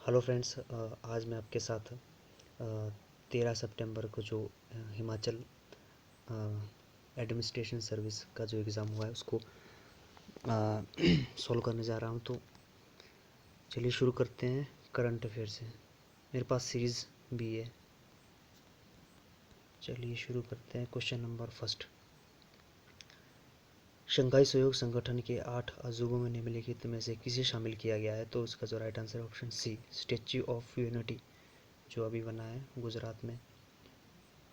Hello friends, आज मैं आपके साथ 13 सितंबर को जो हिमाचल एडमिनिस्ट्रेशन सर्विस का जो एग्ज़ाम हुआ है उसको सॉल्व करने जा रहा हूं। तो चलिए शुरू करते हैं करंट अफेयर से। मेरे पास सीरीज़ भी है। चलिए शुरू करते हैं। क्वेश्चन नंबर फर्स्ट, शंघाई सहयोग संगठन के 8 अजूबों में निम्नलिखित में से किसे शामिल किया गया है? तो उसका जो राइट आंसर है option C, statue of unity, जो अभी बना है गुजरात में।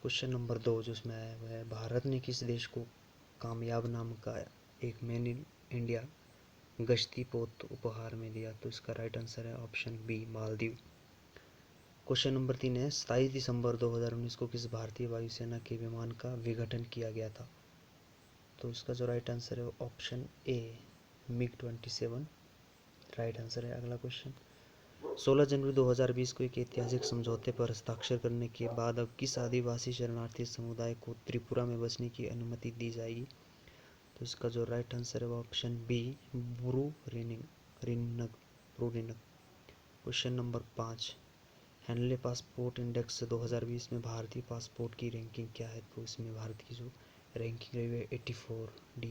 क्वेश्चन नंबर 2 जो उसमें आया हुआ है, भारत ने किस देश को कामयाब नाम का एक मेड इन इंडिया गश्ती पोत उपहार में दिया? तो इसका राइट आंसर है option B, Maldives. Question number 3 है, 27 दिसंबर 2019 को किस भारतीय वायुसेना के विमान का विघटन किया गया था? तो इसका जो राइट आंसर है ऑप्शन ए, MiG-27 राइट आंसर है। अगला क्वेश्चन, 16 जनवरी 2020 को एक ऐतिहासिक समझौते पर हस्ताक्षर करने के बाद अब किस आदिवासी शरणार्थी समुदाय को त्रिपुरा में बसने की अनुमति दी जाएगी? तो इसका जो राइट आंसर है वो option B, Bru Reang. Question number 5, Henley passport index 2020 में भारतीय पासपोर्ट की रैंकिंग क्या है? तो इसमें भारत की जो रैंकिंग रही है 84D।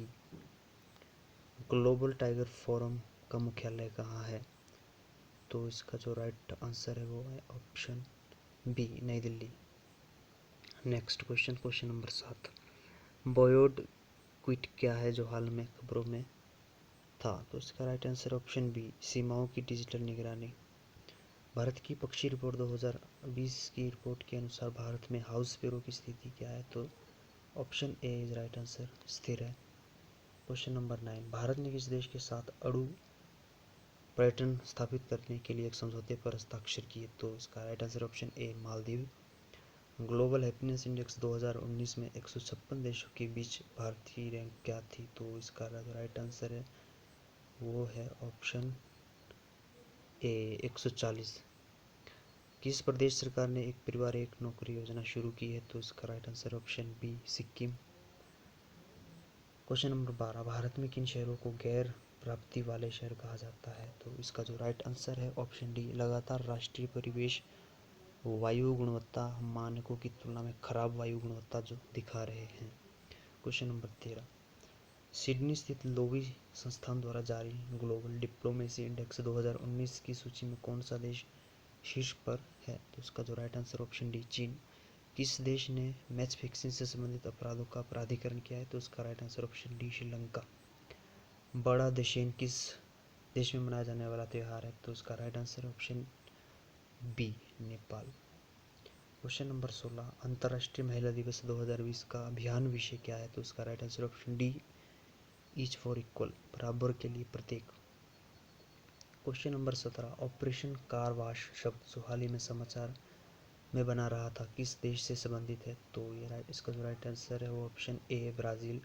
ग्लोबल टाइगर फोरम का मुख्यालय कहाँ है? तो इसका जो राइट आंसर है वो है ऑप्शन बी, नई Delhi. Next question, question number 7, बॉयोड क्विट क्या है जो हाल में खबरों में था? तो इसका राइट आंसर ऑप्शन बी, सीमाओं की डिजिटल निगरानी। भारत की पक्षी रिपोर्ट 2020 की रिपोर्ट के अनुसार भारत में हाउस स्पैरो की स्थिति क्या है? तो option A is right answer, स्थिर है। क्वेश्चन नंबर 9, भारत ने किस देश के साथ अणु पर्यटन स्थापित करने के लिए एक समझौते पर हस्ताक्षर किए? तो इसका right answer option A, Maldives. Global happiness index 2019 में 156 देशों के बीच भारत की रैंक क्या थी? तो इसका राइट आंसर है वो है ऑप्शन ए, 140। किस प्रदेश सरकार ने एक परिवार एक नौकरी योजना शुरू की है? तो इसका right answer option B, Sikkim. Question number 12, भारत में किन शहरों को गैर प्राप्ति वाले शहर कहा जाता है? तो इसका जो राइट आंसर है ऑप्शन डी, लगातार राष्ट्रीय परिवेश वायु गुणवत्ता मानकों की तुलना में खराब वायु गुणवत्ता जो दिखा रहे हैं। क्वेश्चन नंबर 13, सिडनी स्थित लोवी संस्थान द्वारा जारी ग्लोबल डिप्लोमेसी इंडेक्स 2019 की सूची में कौन सा देश शीर्ष पर है? तो इसका जो राइट आंसर ऑप्शन डी, चीन। किस देश ने मैच फिक्सिंग से संबंधित अपराधों का प्राधिकरण किया है? तो इसका right answer option D, Sri Lanka. बड़ा दशैन किस देश में मनाया जाने वाला त्यौहार है? तो इसका right answer option B, Nepal. Question number 16, अंतर्राष्ट्रीय महिला दिवस 2020 का अभियान विषय क्या है? तो इसका right answer option D, each for equal, बराबर के लिए प्रत्येक। क्वेश्चन नंबर 17, ऑपरेशन कारवाश शब्द जो हाल ही में समाचार में बना रहा था किस देश से संबंधित है? तो ये इसका जो राइट आंसर है वो ऑप्शन ए, ब्राज़ील।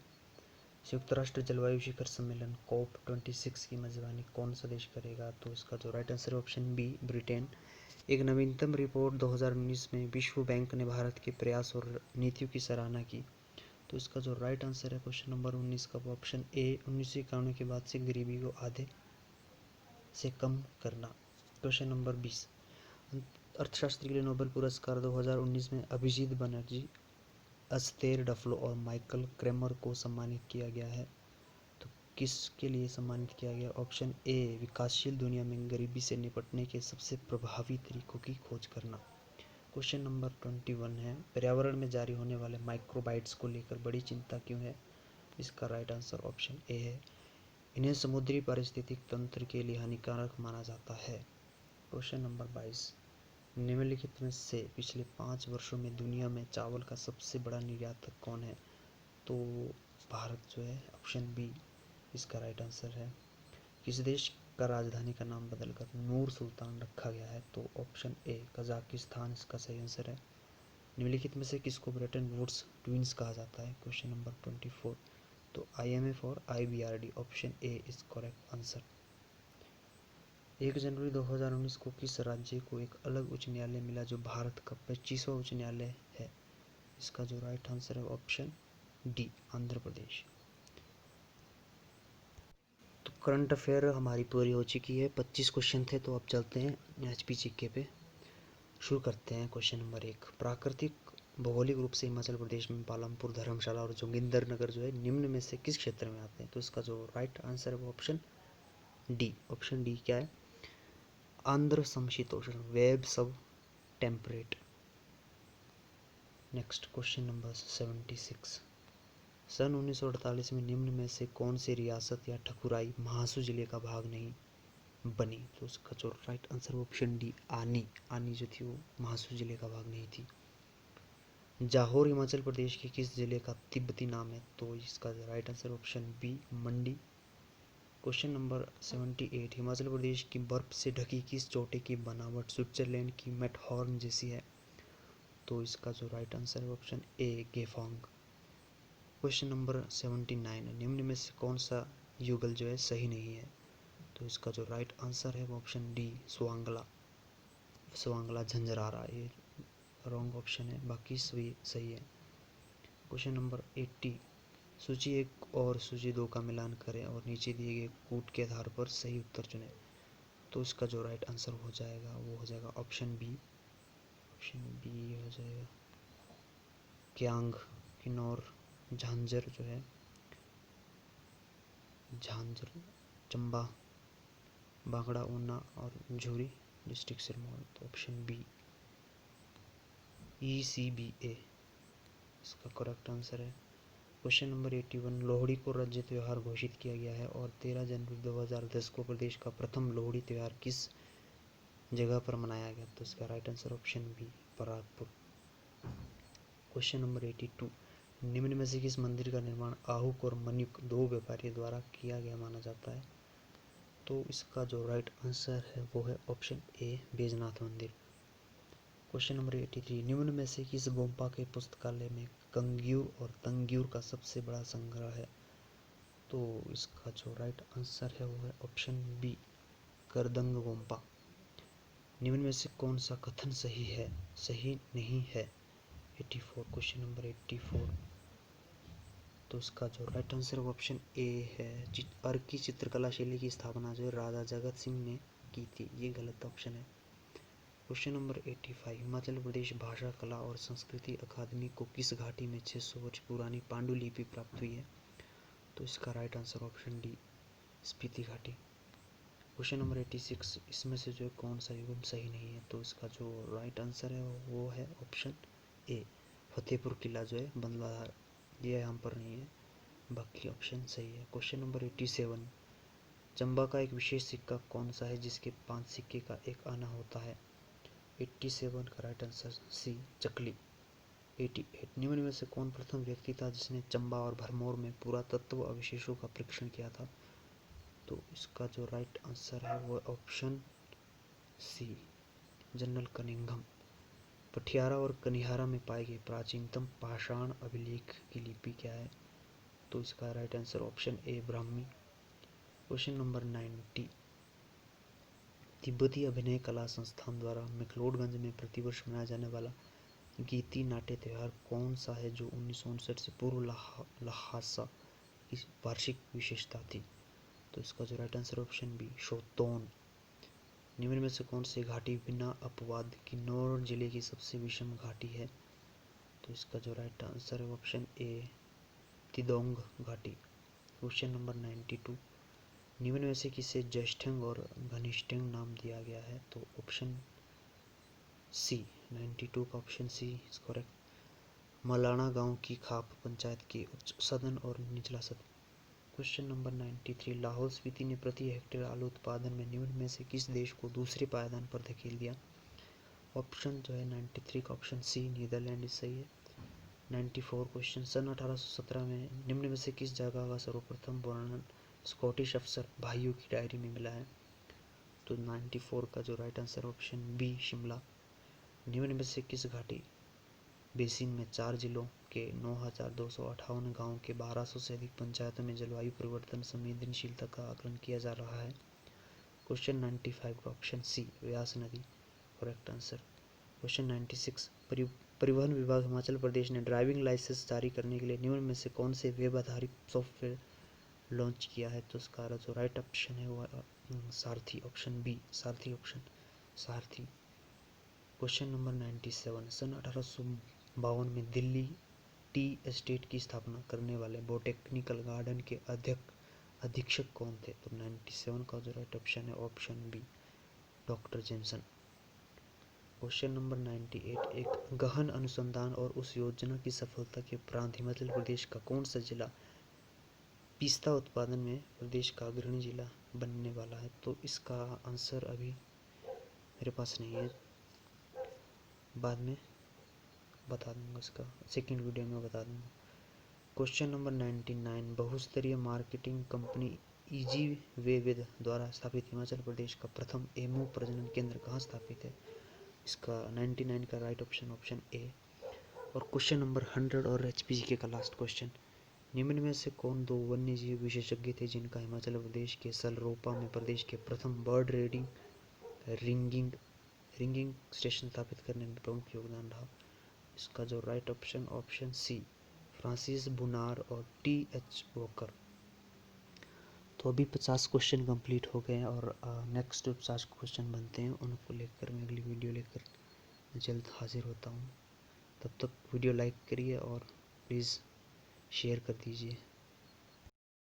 संयुक्त राष्ट्र जलवायु शिखर सम्मेलन COP26 की मेजबानी कौन सा देश करेगा? तो इसका जो राइट आंसर है ऑप्शन बी, ब्रिटेन। एक नवीनतम रिपोर्ट 2019 में विश्व बैंक ने भारत के प्रयास और नीतियों की सराहना की। तो इसका जो राइट आंसर है क्वेश्चन नंबर 19 का वो ऑप्शन ए, 1991 के बाद से गरीबी को आधे से कम करना। क्वेश्चन नंबर 20, अर्थशास्त्र के लिए नोबेल पुरस्कार 2019 में अभिजीत बनर्जी, अस्तेर डफलो और माइकल क्रेमर को सम्मानित किया गया है। तो किसके लिए सम्मानित किया गया? ऑप्शन ए, विकासशील दुनिया में गरीबी से निपटने के सबसे प्रभावी तरीकों की खोज करना। क्वेश्चन नंबर 21 है, पर्यावरण में जारी होने वाले माइक्रोबाइट्स को लेकर बड़ी चिंता क्यों है? इसका राइट आंसर ऑप्शन ए है, इन्हें समुद्री पारिस्थितिक तंत्र के लिए हानिकारक माना जाता है। क्वेश्चन नंबर 22, निम्नलिखित में से पिछले 5 वर्षों में दुनिया में चावल का सबसे बड़ा निर्यातक कौन है? तो भारत जो है, ऑप्शन बी इसका राइट आंसर है। किस देश का राजधानी का नाम बदलकर नूर सुल्तान रखा गया है? तो ऑप्शन ए, कजाकिस्तान इसका सही आंसर है। निम्नलिखित में से किसको ब्रेटन वुड्स ट्विंस कहा जाता है? क्वेश्चन नंबर 24, तो IMF और IBRD, option A is correct answer. 1 जनवरी 2019 को किस राज्य को एक अलग उच्च न्यायालय मिला जो भारत का 25वां उच्च न्यायालय है? इसका जो राइट आंसर है ऑप्शन डी, आंध्र प्रदेश। तो करंट अफेयर हमारी पूरी हो चुकी है। 25 क्वेश्चन थे, तो अब चलते हैं HPGK पे। शुरू करते हैं क्वेश्चन नंबर 1। प्राकृतिक भौगोलिक रूप से हिमाचल प्रदेश में पालमपुर, धर्मशाला और जोगिंदरनगर जो है निम्न में से किस क्षेत्र में आते हैं? तो इसका जो राइट आंसर है वो ऑप्शन डी। ऑप्शन डी क्या है? आंध्र समशीतोष्ण, वेब सब टेम्परेट। Next question number 76। सन 1948 में निम्न में से कौन सी रियासत या ठकुराई महासू जिले का भाग नहीं बनी? तो उसका जो राइट आंसर ऑप्शन डी आनी। आनी जो थी वो महासू जिले का भाग नहीं थी। जाहोर हिमाचल प्रदेश के किस जिले का तिब्बती नाम है? तो इसका right answer option B Mandi. Question number 78। Himachal Pradesh की बर्फ से ढकी किस चोटी की बनावट स्विट्जरलैंड की मैटहॉर्न जैसी है? तो इसका जो राइट आंसर है option A Gephang. Question number 79। निम्न में से कौन सा युगल जो है सही नहीं है? तो इसका जो राइट आंसर है वो ऑप्शन डी स्वांगला। स्वांगला झंझरारा, ये रॉन्ग ऑप्शन है, बाकी सभी सही है। Question number 80। सूची 1 और सूची 2 का मिलान करें और नीचे दिए गए कूट के आधार पर सही उत्तर चुनें। तो इसका जो राइट आंसर हो जाएगा वो हो जाएगा ऑप्शन बी। ऑप्शन बी हो जाएगा क्यांग, किन्नौर, झांझर जो है, झांझर, चंबा, बांगड़ा, ऊना और झूरी डिस्ट्रिक्ट सिरमौर। तो ऑप्शन बी ECBA इसका करेक्ट आंसर है। Question number 81। लोहड़ी को राज्य त्यौहार घोषित किया गया है और 13 जनवरी 2010 को प्रदेश का प्रथम लोहड़ी त्यौहार किस जगह पर मनाया गया? तो इसका right answer option B Pragpur. Question number 82। निम्न में से किस मंदिर का निर्माण आहुक और मन्युक दो व्यापारियों द्वारा किया गया माना जाता है? तो इसका जो राइट आंसर है वो है ऑप्शन ए बैजनाथ मंदिर। Question number 83। निम्न में से किस गोम्पा के पुस्तकालय में कंग्यूर और तंग्यूर का सबसे बड़ा संग्रह है? तो इसका जो राइट आंसर है वो है ऑप्शन बी करदंग गोम्पा। निम्न में से कौन सा कथन सही नहीं है? 84। Question number 84। तो इसका जो राइट आंसर ऑप्शन ए है अर्की चित्रकला शैली की स्थापना जो राजा जगत सिंह ने की थी, ये गलत ऑप्शन है। Question number 85। हिमाचल प्रदेश भाषा कला और संस्कृति अकादमी को किस घाटी में 600 वर्ष पुरानी पांडुलिपि प्राप्त हुई है? तो इसका right answer option D Spiti घाटी। Question number 86। इसमें से जो कौन सा युग्म सही नहीं है? तो इसका जो राइट आंसर है वो है ऑप्शन ए फतेहपुर किला जो है बंदलाधार, ये यहाँ पर नहीं है, बाकी ऑप्शन सही है। Question number 87। चंबा का एक विशेष सिक्का कौन सा है जिसके 5 सिक्के का एक आना होता है? 87 का राइट आंसर सी चकली। 88। निम्न में से कौन प्रथम व्यक्ति था जिसने चंबा और भरमौर में पुरातत्व अवशेषों का परीक्षण किया था? तो इसका जो राइट आंसर है वो option C general Cunningham. Patiala और कनिहारा में पाए गए प्राचीनतम पाषाण अभिलेख की लिपि क्या है? तो इसका right answer option A Brahmi. Question number 90। तिब्बती अभिनय कला संस्थान द्वारा मैक्लोडगंज में प्रतिवर्ष मनाया जाने वाला गीती नाट्य त्यौहार कौन सा है जो 1959 से पूर्व लहासा की वार्षिक विशेषता थी? तो इसका जो राइट आंसर ऑप्शन बी शोतोन। निम्न में से कौन सी घाटी बिना अपवाद किन्नौर जिले की सबसे विषम घाटी है? तो इसका जो राइट आंसर है ऑप्शन ए तिदोंग घाटी। Question number 92। निम्न में से किसे ज्येष्ठंग और घनिष्ठंग नाम दिया गया है? तो ऑप्शन सी 92 का option C is correct. Malana गांव की खाप पंचायत के उच्च सदन और निचला सदन। Question number 93। लाहौल स्पीति ने प्रति हेक्टेयर आलू उत्पादन में निम्न में से किस देश को दूसरे पायदान पर धकेल दिया? ऑप्शन जो है 93 का ऑप्शन सी नीदरलैंड सही है। 94 क्वेश्चन। सन 1817 में निम्न में से किस जगह का सर्वप्रथम वर्णन स्कॉटिश अफसर भाइयों की डायरी में मिला है? तो 94 का जो right answer option B Shimla. निम्न में से किस घाटी बेसिन में 4 जिलों के 9,258 गाँव के 1200 से अधिक पंचायतों में जलवायु परिवर्तन संवेदनशीलता का आकलन किया जा रहा है? क्वेश्चन 95 का ऑप्शन सी व्यास नदी करेक्ट आंसर। क्वेश्चन 96। परिवहन विभाग हिमाचल प्रदेश ने ड्राइविंग लाइसेंस जारी करने के लिए निम्न में से कौन से वेब आधारित सॉफ्टवेयर लॉन्च किया है? तो इसका जो राइट ऑप्शन है वो सारथी, ऑप्शन बी, सारथी ऑप्शन, सारथी। क्वेश्चन नंबर 97, सन 1852 में दिल्ली टी एस्टेट की स्थापना करने वाले बोटेनिकल गार्डन के अधीक्षक कौन थे? तो 97 का जो राइट ऑप्शन है option B, doctor Jameson. Question number 98, एक गहन अनुसंधान और उस योजना की सफलता के उपरांत हिमाचल प्रदेश का कौन सा जिला पिस्ता उत्पादन में प्रदेश का अग्रणी जिला बनने वाला है? तो इसका आंसर अभी मेरे पास नहीं है, बाद में बता दूंगा, इसका सेकंड वीडियो में बता दूंगा। क्वेश्चन नंबर 99, बहुस्तरीय मार्केटिंग कंपनी इजी वे वेद द्वारा स्थापित हिमाचल प्रदेश का प्रथम एमू प्रजनन केंद्र कहाँ स्थापित है? इसका 99 का राइट ऑप्शन ऑप्शन ए। और क्वेश्चन नंबर 100 और एचपीजीके का लास्ट क्वेश्चन, निम्न में से कौन दो वन्यजीव विशेषज्ञ थे जिनका हिमाचल प्रदेश के सलरोपा में प्रदेश के प्रथम बर्ड रिंगिंग स्टेशन स्थापित करने में प्रमुख योगदान रहा? इसका जो right option option C, Francis बुनार और टी.एच. वॉकर। तो अभी 50 क्वेश्चन कंप्लीट हो गए हैं और नेक्स्ट 50 क्वेश्चन बनते हैं, उनको लेकर मैं अगली वीडियो लेकर जल्द हाजिर होता हूँ। तब तक वीडियो लाइक करिए और प्लीज़ शेयर कर दीजिए।